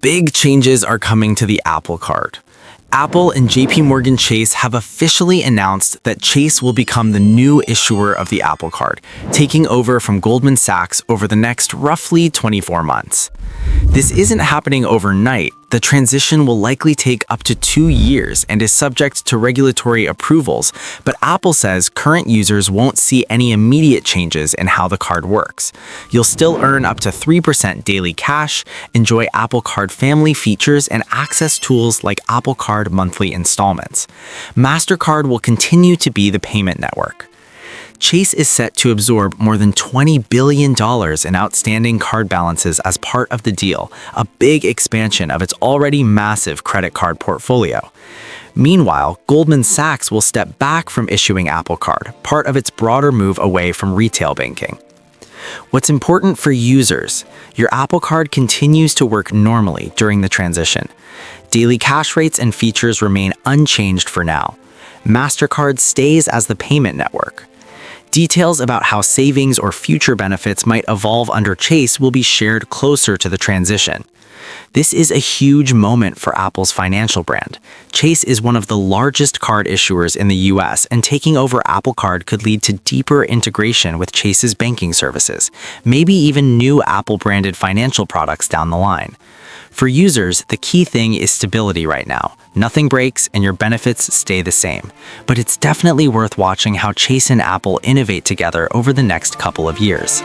Big changes are coming to the Apple Card. Apple and JPMorgan Chase have officially announced that Chase will become the new issuer of the Apple Card, taking over from Goldman Sachs over the next roughly 24 months. This isn't happening overnight. The transition will likely take up to 2 years and is subject to regulatory approvals, but Apple says current users won't see any immediate changes in how the card works. You'll still earn up to 3% daily cash, enjoy Apple Card family features, and access tools like Apple Card monthly installments. MasterCard will continue to be the payment network. Chase is set to absorb more than $20 billion in outstanding card balances as part of the deal, a big expansion of its already massive credit card portfolio. Meanwhile, Goldman Sachs will step back from issuing Apple Card, part of its broader move away from retail banking. What's important for users? Your Apple Card continues to work normally during the transition. Daily cash rates and features remain unchanged for now. MasterCard stays as the payment network. Details about how savings or future benefits might evolve under Chase will be shared closer to the transition. This is a huge moment for Apple's financial brand. Chase is one of the largest card issuers in the US, and taking over Apple Card could lead to deeper integration with Chase's banking services, maybe even new Apple-branded financial products down the line. For users, the key thing is stability right now. Nothing breaks and your benefits stay the same. But it's definitely worth watching how Chase and Apple innovate together over the next couple of years.